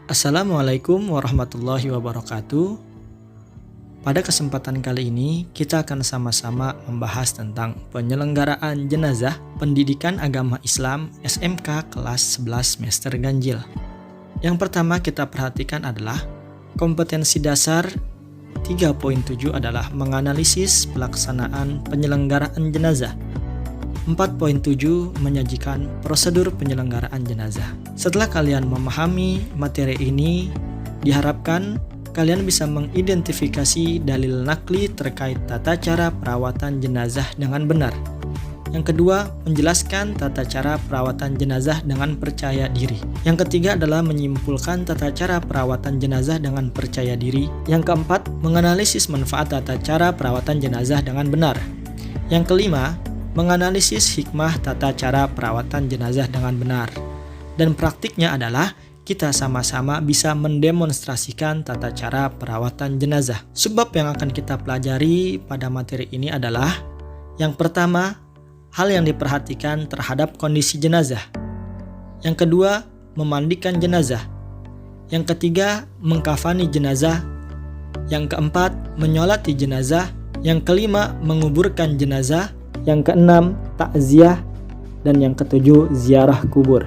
Assalamualaikum warahmatullahi wabarakatuh. Pada kesempatan kali ini kita akan sama-sama membahas tentang penyelenggaraan jenazah pendidikan agama Islam SMK kelas 11 semester ganjil. Yang pertama kita perhatikan adalah kompetensi dasar 3.7 adalah menganalisis pelaksanaan penyelenggaraan jenazah. 4.7 menyajikan prosedur penyelenggaraan jenazah. Setelah kalian memahami materi ini, diharapkan kalian bisa mengidentifikasi dalil nakli terkait tata cara perawatan jenazah dengan benar. Yang kedua, menjelaskan tata cara perawatan jenazah dengan percaya diri. Yang ketiga adalah menyimpulkan tata cara perawatan jenazah dengan percaya diri. Yang keempat, menganalisis manfaat tata cara perawatan jenazah dengan benar. Yang kelima, menganalisis hikmah tata cara perawatan jenazah dengan benar. Dan praktiknya adalah kita sama-sama bisa mendemonstrasikan tata cara perawatan jenazah. Sebab yang akan kita pelajari pada materi ini adalah yang pertama, hal yang diperhatikan terhadap kondisi jenazah. Yang kedua, memandikan jenazah. Yang ketiga, mengkafani jenazah. Yang keempat, menyolati jenazah. Yang kelima, menguburkan jenazah. Yang keenam, takziah. Dan yang ketujuh, ziarah kubur.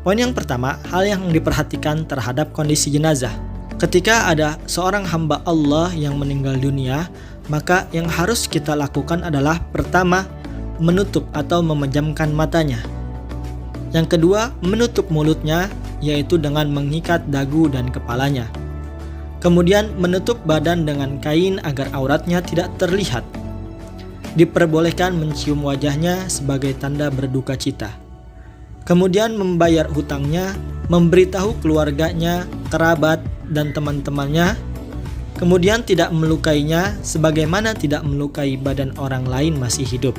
Poin yang pertama, hal yang diperhatikan terhadap kondisi jenazah. Ketika ada seorang hamba Allah yang meninggal dunia, maka yang harus kita lakukan adalah pertama, menutup atau memejamkan matanya. Yang kedua, menutup mulutnya, yaitu dengan mengikat dagu dan kepalanya. Kemudian menutup badan dengan kain agar auratnya tidak terlihat. Diperbolehkan mencium wajahnya sebagai tanda berduka cita. Kemudian membayar hutangnya, memberitahu keluarganya, kerabat, dan teman-temannya. Kemudian tidak melukainya sebagaimana tidak melukai badan orang lain masih hidup.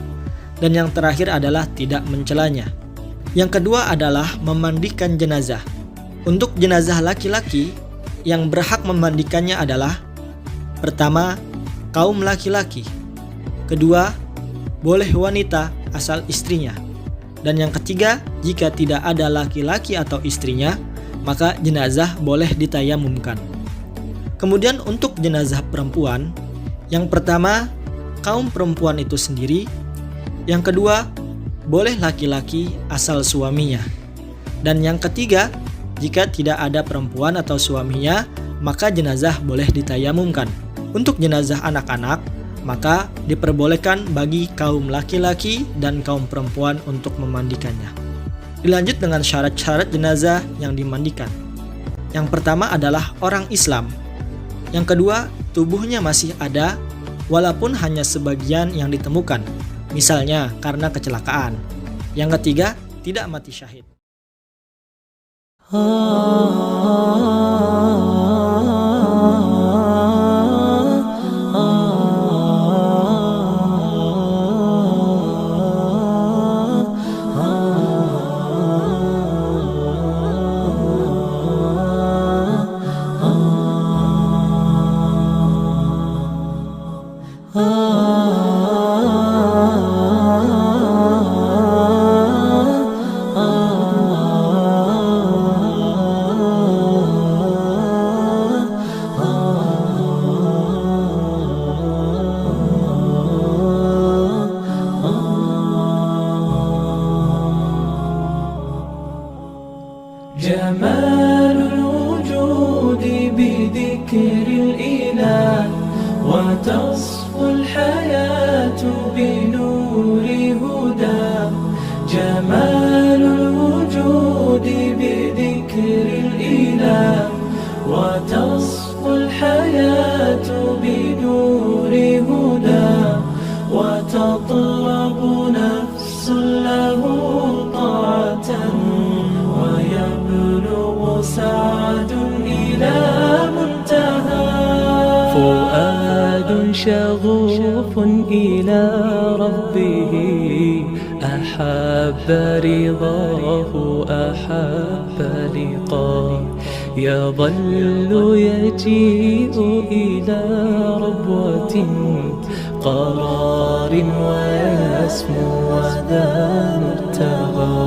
Dan yang terakhir adalah tidak mencelanya. Yang kedua adalah memandikan jenazah. Untuk jenazah laki-laki, yang berhak memandikannya adalah pertama, kaum laki-laki. Kedua, boleh wanita asal istrinya. Dan yang ketiga, jika tidak ada laki-laki atau istrinya, maka jenazah boleh ditayamumkan. Kemudian untuk jenazah perempuan, yang pertama, kaum perempuan itu sendiri. Yang kedua, boleh laki-laki asal suaminya. Dan yang ketiga, jika tidak ada perempuan atau suaminya, maka jenazah boleh ditayamumkan. Untuk jenazah anak-anak, maka diperbolehkan bagi kaum laki-laki dan kaum perempuan untuk memandikannya. Dilanjut dengan syarat-syarat jenazah yang dimandikan. Yang pertama adalah orang Islam. Yang kedua, tubuhnya masih ada walaupun hanya sebagian yang ditemukan, misalnya karena kecelakaan. Yang ketiga, tidak mati syahid. جمال الوجود بذكر الإله وتصفو الحياة بنور هدى جمال الوجود بذكر الإله وتصفو الحياة بنور هدى وتطلب نفس له طاعة ويبلغ سعد إلى منتهى فؤاد شغوف إلى ربه أحب رضاه أحب لقاه يظل يجيء إلى ربوة قرار ويسمو وذا مرتغى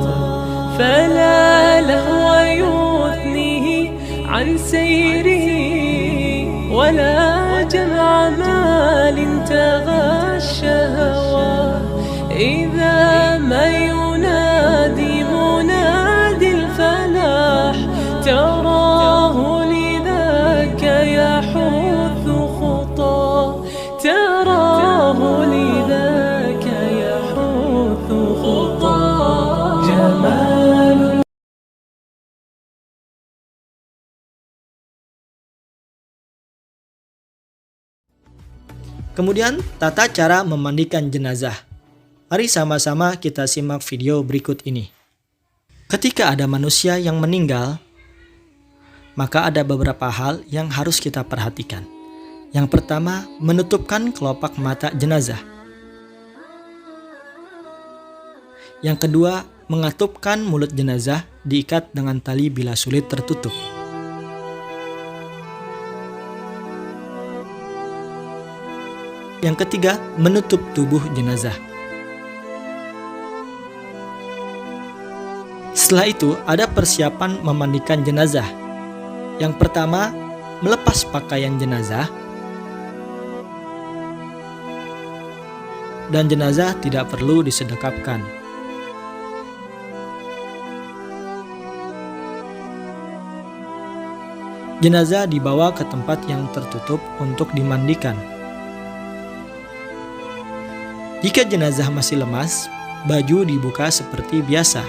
فلا لهو يثنيه عن عن سيره ولا جمع مال تغشى هواه إذا ما ينادي منادي الفلاح تراه لذاك يحث خطاه تراه لذاك يحث خطاه جمال. Kemudian, tata cara memandikan jenazah. Mari sama-sama kita simak video berikut ini. Ketika ada manusia yang meninggal, maka ada beberapa hal yang harus kita perhatikan. Yang pertama, menutupkan kelopak mata jenazah. Yang kedua, mengatupkan mulut jenazah diikat dengan tali bila sulit tertutup. Yang ketiga, menutup tubuh jenazah. Setelah itu, ada persiapan memandikan jenazah. Yang pertama, melepas pakaian jenazah. Dan jenazah tidak perlu disedekapkan. Jenazah dibawa ke tempat yang tertutup untuk dimandikan. Jika jenazah masih lemas, baju dibuka seperti biasa.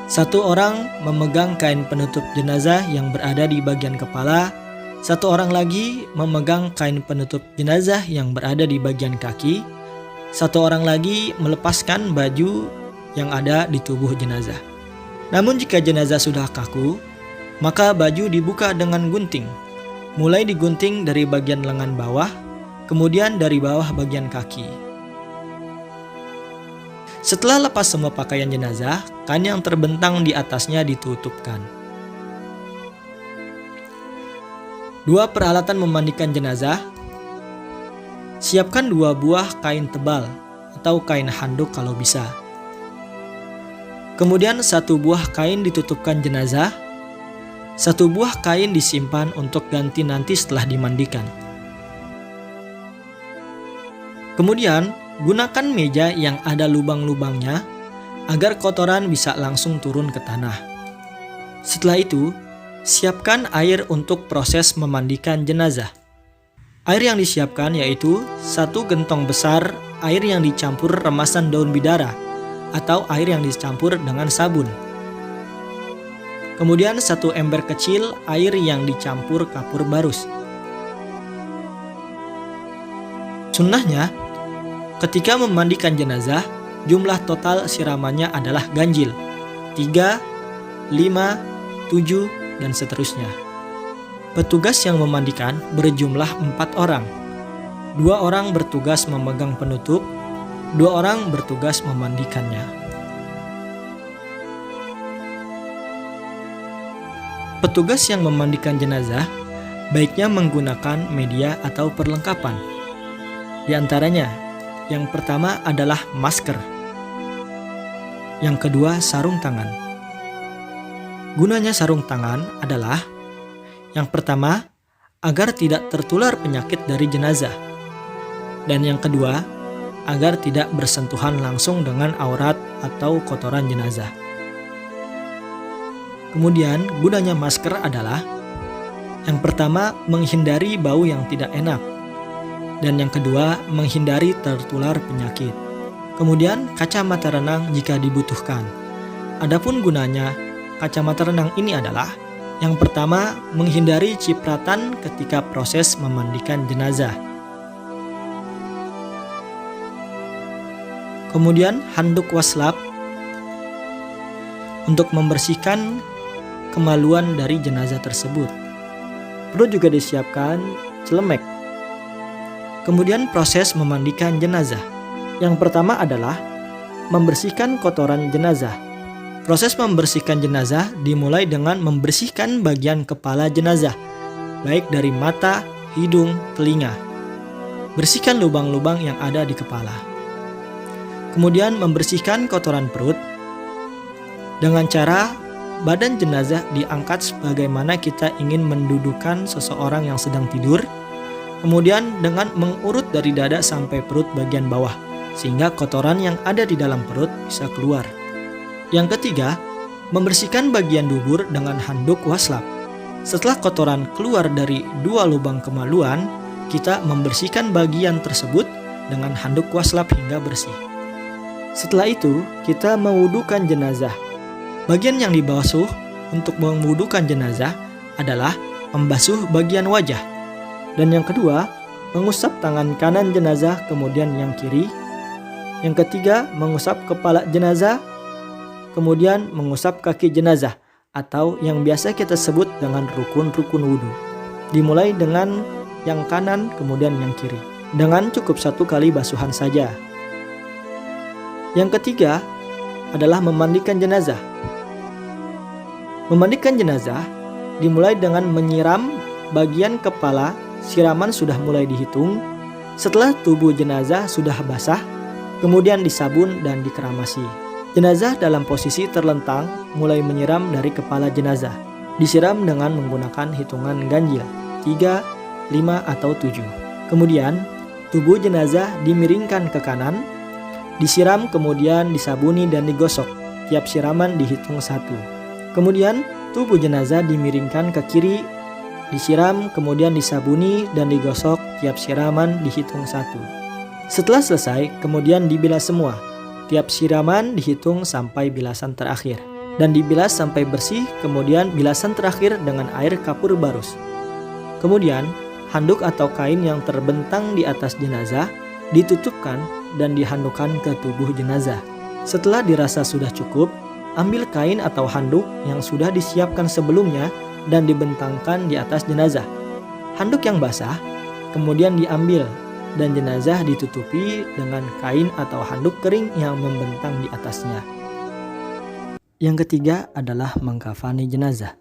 Satu orang memegang kain penutup jenazah yang berada di bagian kepala, satu orang lagi memegang kain penutup jenazah yang berada di bagian kaki, satu orang lagi melepaskan baju yang ada di tubuh jenazah. Namun jika jenazah sudah kaku, maka baju dibuka dengan gunting. Mulai digunting dari bagian lengan bawah, kemudian dari bawah bagian kaki. Setelah lepas semua pakaian jenazah, kain yang terbentang di atasnya ditutupkan. 2 peralatan memandikan jenazah. Siapkan 2 buah kain tebal atau kain handuk kalau bisa. Kemudian 1 buah kain ditutupkan jenazah. 1 buah kain disimpan untuk ganti nanti setelah dimandikan. Kemudian, gunakan meja yang ada lubang-lubangnya agar kotoran bisa langsung turun ke tanah. Setelah itu, siapkan air untuk proses memandikan jenazah. Air yang disiapkan yaitu 1 gentong besar air yang dicampur remasan daun bidara atau air yang dicampur dengan sabun. Kemudian 1 ember kecil air yang dicampur kapur barus. Sunnahnya, ketika memandikan jenazah, jumlah total siramannya adalah ganjil. 3, 5, 7, dan seterusnya. Petugas yang memandikan berjumlah 4 orang. 2 orang bertugas memegang penutup, 2 orang bertugas memandikannya. Petugas yang memandikan jenazah baiknya menggunakan media atau perlengkapan. Di antaranya, yang pertama adalah masker. Yang kedua, sarung tangan. Gunanya sarung tangan adalah yang pertama, agar tidak tertular penyakit dari jenazah. Dan yang kedua, agar tidak bersentuhan langsung dengan aurat atau kotoran jenazah. Kemudian, gunanya masker adalah yang pertama, menghindari bau yang tidak enak. Dan yang kedua, menghindari tertular penyakit. Kemudian, kacamata renang jika dibutuhkan. Adapun gunanya, kacamata renang ini adalah yang pertama, menghindari cipratan ketika proses memandikan jenazah. Kemudian, handuk waslap untuk membersihkan kemaluan dari jenazah tersebut. Perlu juga disiapkan celemek. Kemudian proses memandikan jenazah. Yang pertama adalah membersihkan kotoran jenazah. Proses membersihkan jenazah dimulai dengan membersihkan bagian kepala jenazah, baik dari mata, hidung, telinga. Bersihkan lubang-lubang yang ada di kepala. Kemudian membersihkan kotoran perut dengan cara badan jenazah diangkat sebagaimana kita ingin mendudukan seseorang yang sedang tidur. Kemudian dengan mengurut dari dada sampai perut bagian bawah, sehingga kotoran yang ada di dalam perut bisa keluar. Yang ketiga, membersihkan bagian dubur dengan handuk waslap. Setelah kotoran keluar dari 2 lubang kemaluan, kita membersihkan bagian tersebut dengan handuk waslap hingga bersih. Setelah itu, kita mewudukan jenazah. Bagian yang dibasuh untuk mewudukan jenazah adalah membasuh bagian wajah. Dan yang kedua, mengusap tangan kanan jenazah kemudian yang kiri. Yang ketiga, mengusap kepala jenazah, kemudian mengusap kaki jenazah atau yang biasa kita sebut dengan rukun-rukun wudhu. Dimulai dengan yang kanan kemudian yang kiri. Dengan cukup 1 kali basuhan saja. Yang ketiga adalah memandikan jenazah. Memandikan jenazah dimulai dengan menyiram bagian kepala, siraman sudah mulai dihitung. Setelah tubuh jenazah sudah basah, kemudian disabun dan dikeramasi. Jenazah dalam posisi terlentang mulai menyiram dari kepala jenazah. Disiram dengan menggunakan hitungan ganjil, 3, 5, atau 7. Kemudian, tubuh jenazah dimiringkan ke kanan, disiram kemudian disabuni dan digosok. Tiap siraman dihitung 1. Kemudian, tubuh jenazah dimiringkan ke kiri, disiram kemudian disabuni dan digosok. Tiap siraman dihitung 1. Setelah selesai, kemudian dibilas semua. Tiap siraman dihitung sampai bilasan terakhir. Dan dibilas sampai bersih, kemudian bilasan terakhir dengan air kapur barus. Kemudian, handuk atau kain yang terbentang di atas jenazah ditutupkan dan dihandukkan ke tubuh jenazah. Setelah dirasa sudah cukup, ambil kain atau handuk yang sudah disiapkan sebelumnya dan dibentangkan di atas jenazah. Handuk yang basah kemudian diambil dan jenazah ditutupi dengan kain atau handuk kering yang membentang di atasnya. Yang ketiga adalah mengkafani jenazah.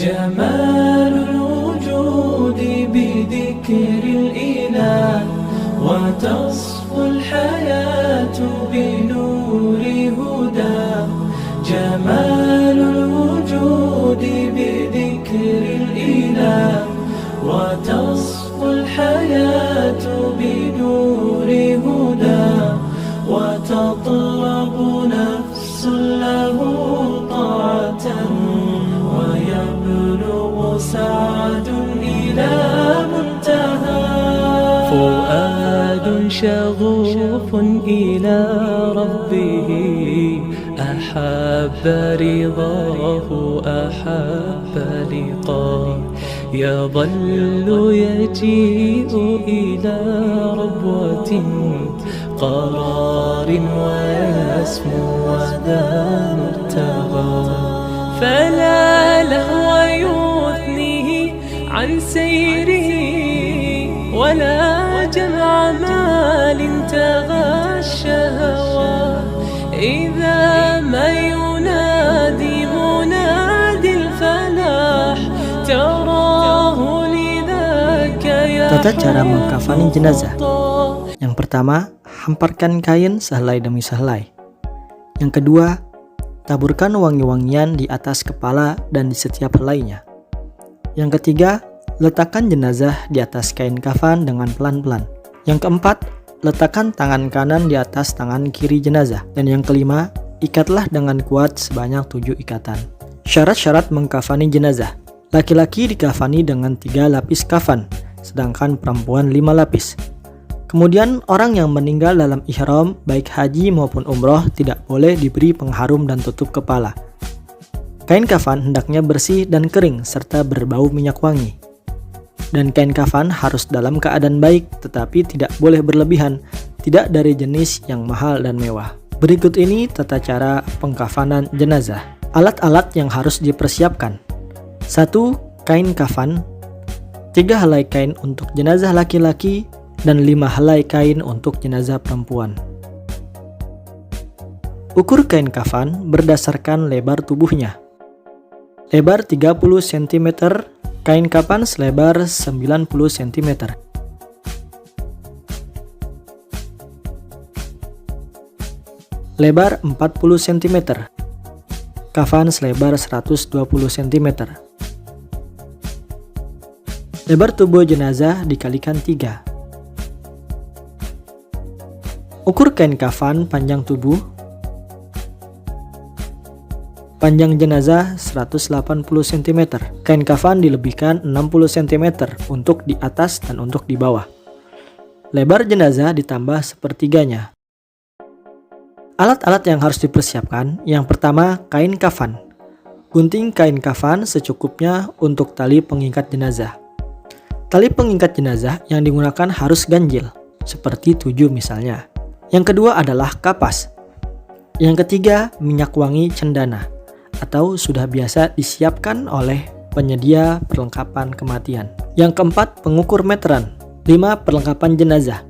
جمال الوجود بذكر الإله وتصفو الحياة بنور هدى. جمال الوجود بذكر الإله وتصفو الحياة بنور هدى. وتطلب نفس له طاعة ويبلغ سعد إلى منتهى. فؤاد شغوف إلى ربه أحب رضاه أحب لقاه. يظل يجيء إلى ربوة قرار ويسمو وذا مرتغى. فلا لهو يثنيه عن سيره ولا جمع مال تغى الشهوات. إذا ما ينادي منادي الفلاح تراه لذاك يا. Tata cara mengkafani jenazah. Yang pertama, hamparkan kain sehelai demi sehelai. Yang kedua, taburkan wangi-wangian di atas kepala dan di setiap helainya. Yang ketiga, letakkan jenazah di atas kain kafan dengan pelan-pelan. Yang keempat, letakkan tangan kanan di atas tangan kiri jenazah. Dan yang kelima, ikatlah dengan kuat sebanyak 7 ikatan. Syarat-syarat mengkafani jenazah. Laki-laki dikafani dengan 3 lapis kafan, sedangkan perempuan 5 lapis. Kemudian orang yang meninggal dalam ihram baik haji maupun umroh tidak boleh diberi pengharum dan tutup kepala. Kain kafan hendaknya bersih dan kering serta berbau minyak wangi. Dan kain kafan harus dalam keadaan baik tetapi tidak boleh berlebihan, tidak dari jenis yang mahal dan mewah. Berikut ini tata cara pengkafanan jenazah. Alat-alat yang harus dipersiapkan. 1. Kain kafan. 3 helai kain untuk jenazah laki-laki dan 5 helai kain untuk jenazah perempuan. Ukur kain kafan berdasarkan lebar tubuhnya. Lebar 30 cm, kain kafan selebar 90 cm. Lebar 40 cm. Kafan selebar 120 cm. Lebar tubuh jenazah dikalikan 3. Ukur kain kafan panjang tubuh. Panjang jenazah 180 cm. Kain kafan dilebihkan 60 cm untuk di atas dan untuk di bawah. Lebar jenazah ditambah sepertiganya. Alat-alat yang harus dipersiapkan. Yang pertama, kain kafan. Gunting kain kafan secukupnya untuk tali pengikat jenazah. Tali pengikat jenazah yang digunakan harus ganjil, seperti 7 misalnya. Yang kedua adalah kapas. Yang ketiga, minyak wangi cendana, atau sudah biasa disiapkan oleh penyedia perlengkapan kematian. Yang keempat, pengukur meteran. 5. Perlengkapan jenazah.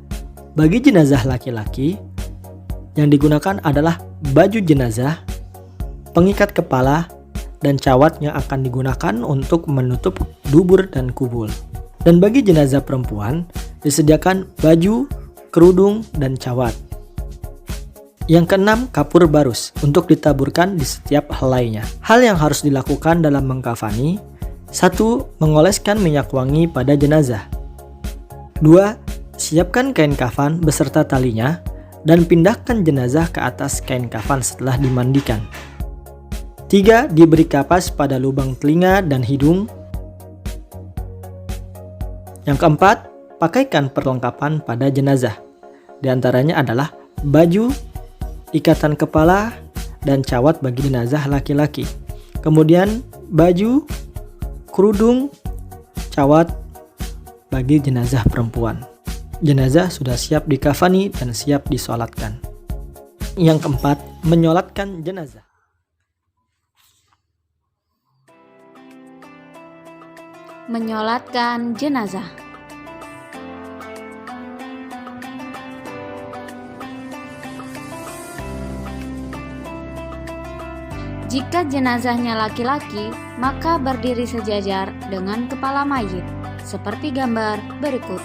Bagi jenazah laki-laki, yang digunakan adalah baju jenazah, pengikat kepala, dan cawat yang akan digunakan untuk menutup dubur dan kubul. Dan bagi jenazah perempuan, disediakan baju, kerudung, dan cawat. Yang keenam, kapur barus untuk ditaburkan di setiap helainya. Hal yang harus dilakukan dalam mengkafani. 1. Mengoleskan minyak wangi pada jenazah. 2. Siapkan kain kafan beserta talinya dan pindahkan jenazah ke atas kain kafan setelah dimandikan. 3. Diberi kapas pada lubang telinga dan hidung. Yang keempat, pakaikan perlengkapan pada jenazah. Di antaranya adalah baju, ikatan kepala, dan cawat bagi jenazah laki-laki. Kemudian baju, kerudung, cawat bagi jenazah perempuan. Jenazah sudah siap dikafani dan siap disolatkan. Yang keempat, menyolatkan jenazah. Menyolatkan jenazah. Jika jenazahnya laki-laki, maka berdiri sejajar dengan kepala mayit, seperti gambar berikut.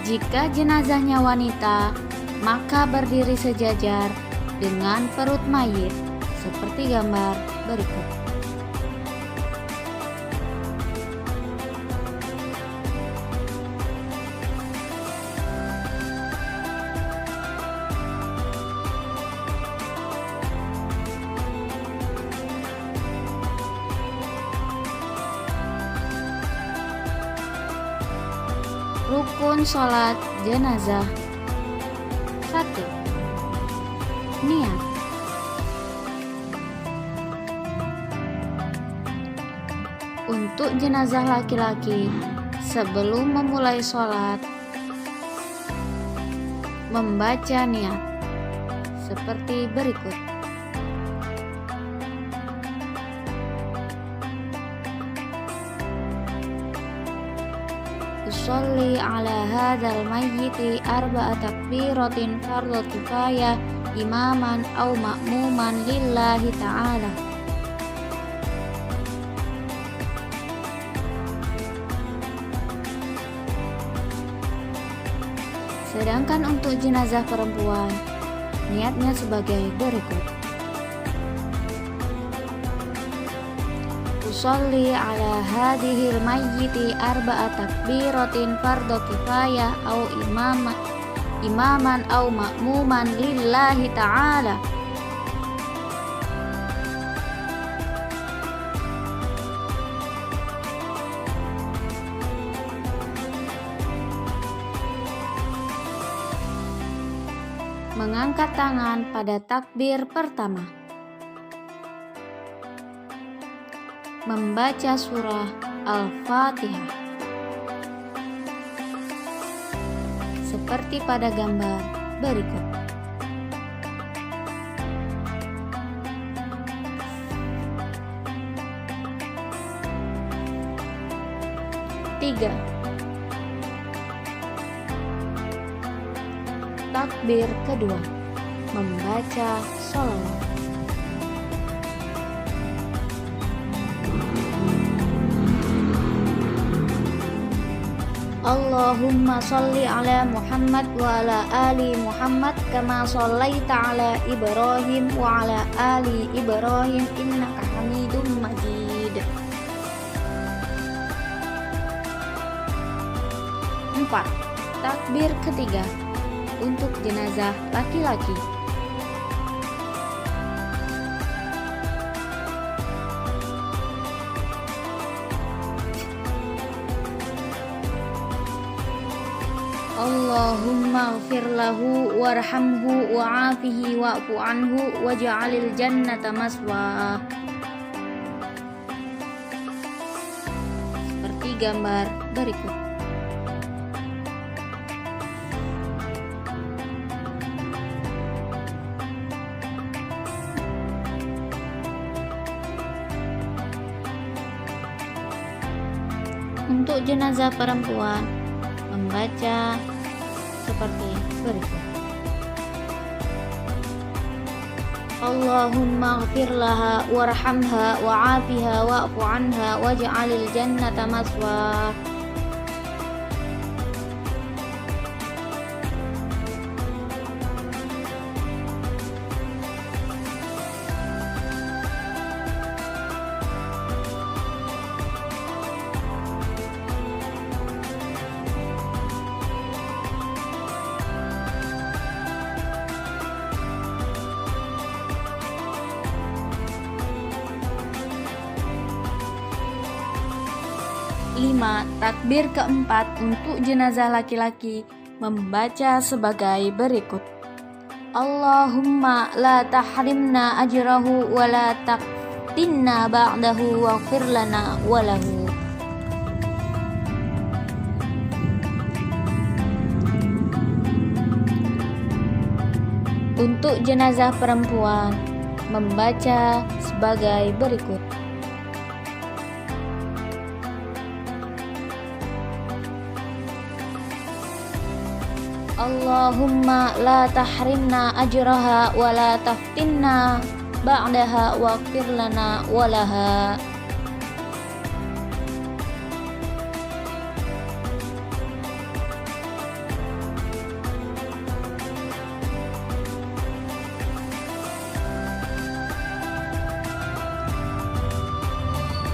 Jika jenazahnya wanita, maka berdiri sejajar dengan perut mayit, seperti gambar berikut. Rukun sholat jenazah. 1. Niat. Untuk jenazah laki-laki, sebelum memulai sholat, membaca niat seperti berikut. Usolli ala hadzal mayyiti arba'a takbiratin fardhu kifayah imaman aw ma'muman lillahi ta'ala. Sedangkan untuk jenazah perempuan, niatnya sebagai berikut. Usolli ala hadhil mayyiti arba'a takbiratin fardhu kifayah au imaman aw ma'muman lillahi ta'ala. Mengangkat tangan pada takbir pertama. Membaca surah Al-Fatihah seperti pada gambar berikut. Tiga. Takbir kedua, membaca sholawat. Allahumma sholli ala Muhammad wa ala ali Muhammad kama shallaita ala Ibrahim wa ala ali Ibrahim innaka Hamidum Majid. 4. Takbir ketiga untuk jenazah laki-laki. Allahumma ighfir lahu warhamhu wa'afihi wa'fu anhu waj'alil jannata maswah. Seperti gambar berikut. Untuk jenazah perempuan, membaca seperti berikut. Allahumma ighfir laha warhamha wa'afiha wa'fu anha waj'alil jannata maswah. Lima. Takbir keempat untuk jenazah laki-laki, membaca sebagai berikut. Allahumma la tahrimna ajrahu wa la taftinna ba'dahu waghfir lana wa lahu. Untuk jenazah perempuan, membaca sebagai berikut. Allahumma la tahrimna ajraha wa la taftinna ba'daha waghfir lana wa laha.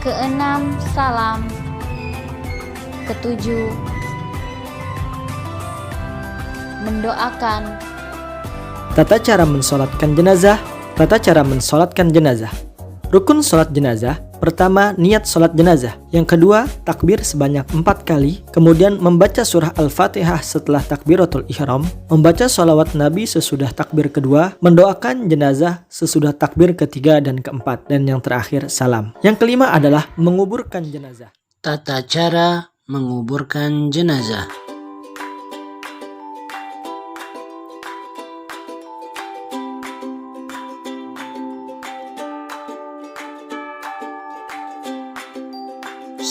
Keenam, salam. Ketujuh, mendoakan. Tata cara mensolatkan jenazah. Tata cara mensolatkan jenazah. Rukun solat jenazah. Pertama, niat solat jenazah. Yang kedua, takbir sebanyak 4 kali. Kemudian membaca surah Al-Fatihah setelah takbiratul ihram. Membaca sholawat Nabi sesudah takbir kedua. Mendoakan jenazah sesudah takbir ketiga dan keempat. Dan yang terakhir, salam. Yang kelima adalah menguburkan jenazah. Tata cara menguburkan jenazah.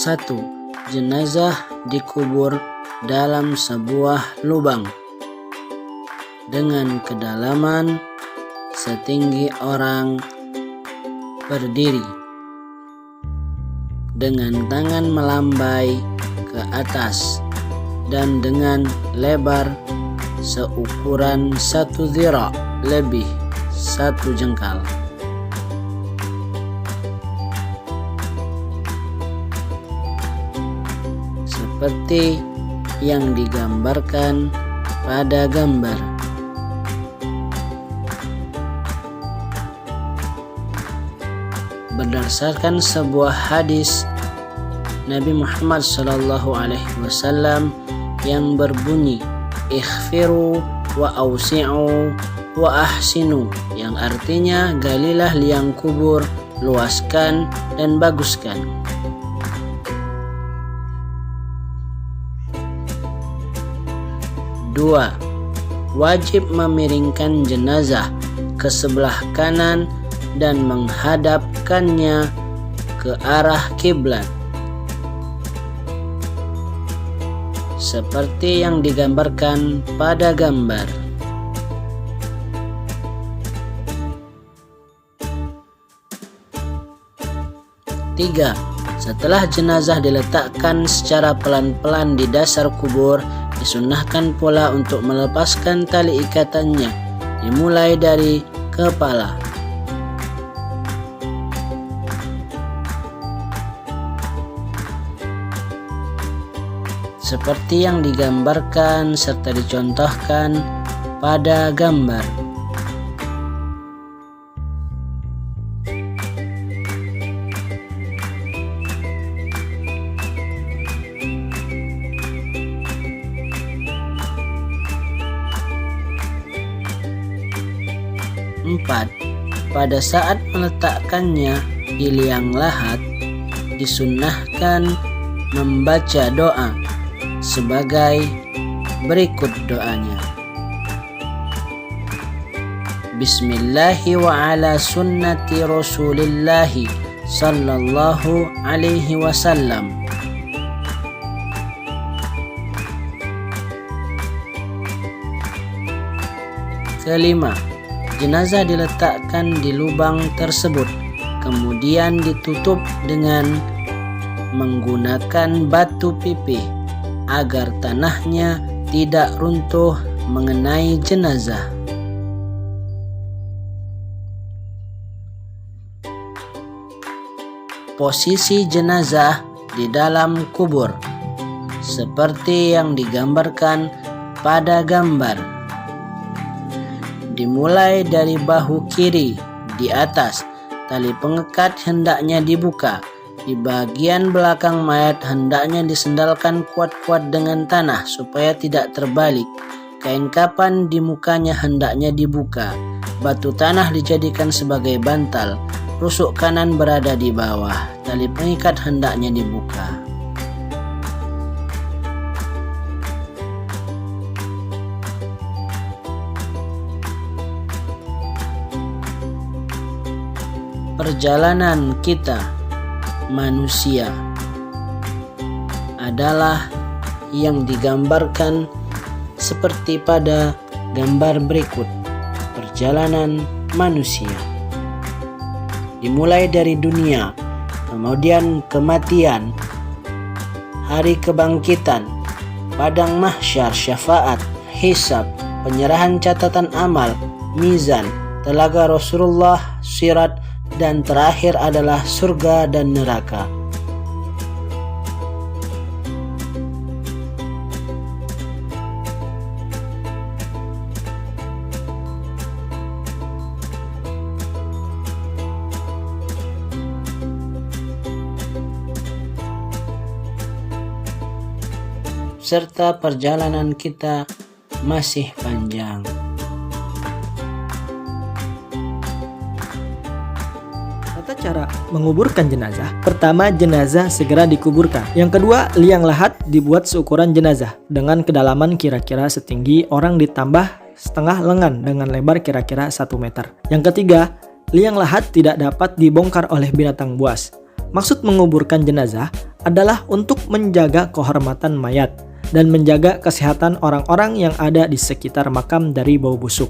Satu, jenazah dikubur dalam sebuah lubang dengan kedalaman setinggi orang berdiri, dengan tangan melambai ke atas dan dengan lebar seukuran 1 dhira, lebih 1 jengkal. Seperti yang digambarkan pada gambar. Berdasarkan sebuah hadis Nabi Muhammad SAW yang berbunyi ikhfiru wa awsi'u wa ahsinu, yang artinya galilah liang kubur, luaskan dan baguskan. Dua, wajib memiringkan jenazah ke sebelah kanan dan menghadapkannya ke arah kiblat seperti yang digambarkan pada gambar. Tiga, setelah jenazah diletakkan secara pelan-pelan di dasar kubur, disunnahkan pula untuk melepaskan tali ikatannya, dimulai dari kepala. Seperti yang digambarkan serta dicontohkan pada gambar. Empat, pada saat meletakkannya di liang lahat, disunnahkan membaca doa sebagai berikut doanya. Bismillahi wa ala sunnati rasulillahi sallallahu alaihi wasallam. Kelima, jenazah diletakkan di lubang tersebut, kemudian ditutup dengan menggunakan batu pipih agar tanahnya tidak runtuh mengenai jenazah. Posisi jenazah di dalam kubur seperti yang digambarkan pada gambar. Dimulai dari bahu kiri di atas, tali pengekat hendaknya dibuka. Di bagian belakang mayat hendaknya disendalkan kuat-kuat dengan tanah supaya tidak terbalik. Kain kapan di mukanya hendaknya dibuka. Batu tanah dijadikan sebagai bantal. Rusuk kanan berada di bawah. Tali pengikat hendaknya dibuka. Perjalanan kita manusia adalah yang digambarkan seperti pada gambar berikut. Perjalanan manusia dimulai dari dunia, kemudian kematian, hari kebangkitan, padang mahsyar, syafaat, hisab, penyerahan catatan amal, mizan, telaga Rasulullah, sirat, dan terakhir adalah surga dan neraka. Serta perjalanan kita masih panjang. Tata cara menguburkan jenazah. Pertama, jenazah segera dikuburkan. Yang kedua, liang lahat dibuat seukuran jenazah dengan kedalaman kira-kira setinggi orang ditambah setengah lengan dengan lebar kira-kira 1 meter. Yang ketiga, liang lahat tidak dapat dibongkar oleh binatang buas. Maksud menguburkan jenazah adalah untuk menjaga kehormatan mayat dan menjaga kesehatan orang-orang yang ada di sekitar makam dari bau busuk.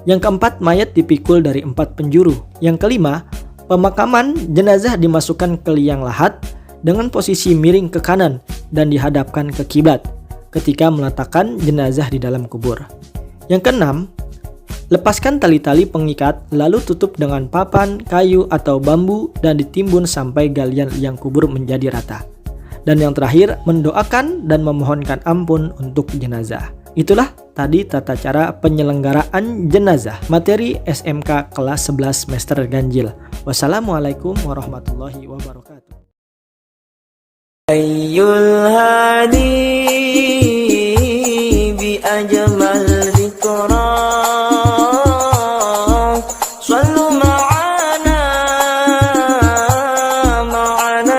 Yang keempat, mayat dipikul dari 4 penjuru. Yang kelima, pemakaman jenazah dimasukkan ke liang lahat dengan posisi miring ke kanan dan dihadapkan ke kiblat ketika meletakkan jenazah di dalam kubur. Yang keenam, lepaskan tali-tali pengikat lalu tutup dengan papan, kayu, atau bambu dan ditimbun sampai galian liang kubur menjadi rata. Dan yang terakhir, mendoakan dan memohonkan ampun untuk jenazah. Itulah tadi tata cara penyelenggaraan jenazah. Materi SMK kelas 11 semester ganjil. Wassalamualaikum warahmatullahi wabarakatuh. Ayyul hadi bi ajal